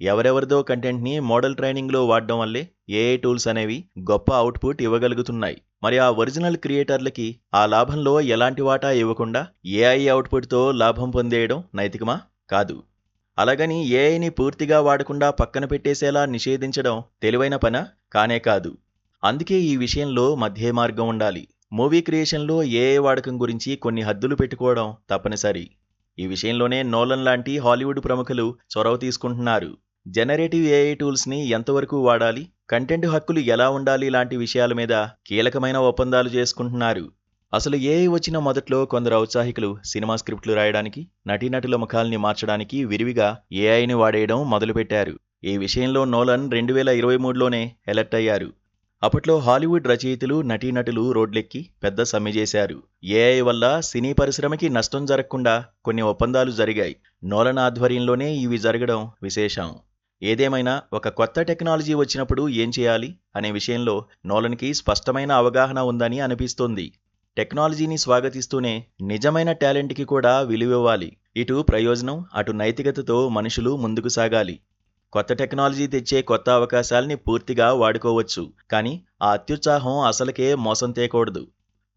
ఎవరెవరిదో కంటెంట్ని మోడల్ ట్రైనింగ్లో వాడడం వల్లే ఏఐ టూల్స్ అనేవి గొప్ప అవుట్పుట్ ఇవ్వగలుగుతున్నాయి. మరి ఆ ఒరిజినల్ క్రియేటర్లకి ఆ లాభంలో ఎలాంటి వాటా ఇవ్వకుండా ఏఐ అవుట్పుట్తో లాభం పొందేయడం నైతికమా? కాదు. అలాగని ఏఐని పూర్తిగా వాడకుండా పక్కన పెట్టేసేలా నిషేధించడం తెలివైన పనా? కానే కాదు. అందుకే ఈ విషయంలో మధ్య మార్గం ఉండాలి. మూవీ క్రియేషన్లో ఏఐ వాడకం గురించి కొన్ని హద్దులు పెట్టుకోవడం తప్పనిసరి. ఈ విషయంలోనే నోలన్ లాంటి హాలీవుడ్ ప్రముఖులు చొరవ తీసుకుంటున్నారు. జనరేటివ్ ఏఐ టూల్స్ని ఎంతవరకు వాడాలి, కంటెంట్ హక్కులు ఎలా ఉండాలి లాంటి విషయాల మీద కీలకమైన ఒప్పందాలు చేసుకుంటున్నారు. అసలు ఏఐ వచ్చిన మొదట్లో కొందరు ఔత్సాహికులు సినిమా స్క్రిప్ట్లు రాయడానికి, నటీనటుల ముఖాల్ని మార్చడానికి విరివిగా ఏఐని వాడేయడం మొదలుపెట్టారు. ఈ విషయంలో నోలన్ 2023లోనే అలర్ట్ అయ్యారు. అప్పట్లో హాలీవుడ్ రచయితలు, నటీనటులు రోడ్లెక్కి పెద్ద సమ్మె చేశారు. ఏఐ వల్ల సినీ పరిశ్రమకి నష్టం జరగకుండా కొన్ని ఒప్పందాలు జరిగాయి. నోలన్ ఆధ్వర్యంలోనే ఇవి జరగడం విశేషం. ఏదేమైనా ఒక కొత్త టెక్నాలజీ వచ్చినప్పుడు ఏం చేయాలి అనే విషయంలో నోలన్కి స్పష్టమైన అవగాహన ఉందని అనిపిస్తోంది. టెక్నాలజీని స్వాగతిస్తూనే నిజమైన టాలెంట్కి కూడా విలువివ్వాలి. ఇటు ప్రయోజనం, అటు నైతికతతో మనుషులు ముందుకు సాగాలి. కొత్త టెక్నాలజీ తెచ్చే కొత్త అవకాశాల్ని పూర్తిగా వాడుకోవచ్చు, కానీ ఆ అత్యుత్సాహం అసలుకే మోసం తేకూడదు.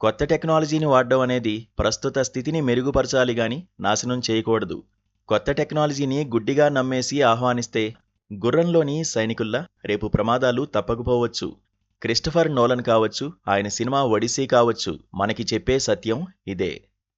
కొత్త టెక్నాలజీని వాడడం అనేది ప్రస్తుత స్థితిని మెరుగుపరచాలి గాని నాశనం చేయకూడదు. కొత్త టెక్నాలజీని గుడ్డిగా నమ్మేసి ఆహ్వానిస్తే గుర్రంలోని సైనికుల్లా రేపు ప్రమాదాలు తప్పకపోవచ్చు. క్రిస్టఫర్ నోలన్ కావచ్చు, ఆయన సినిమా ఒడిస్సీ కావచ్చు, మనకి చెప్పే సత్యం ఇదే.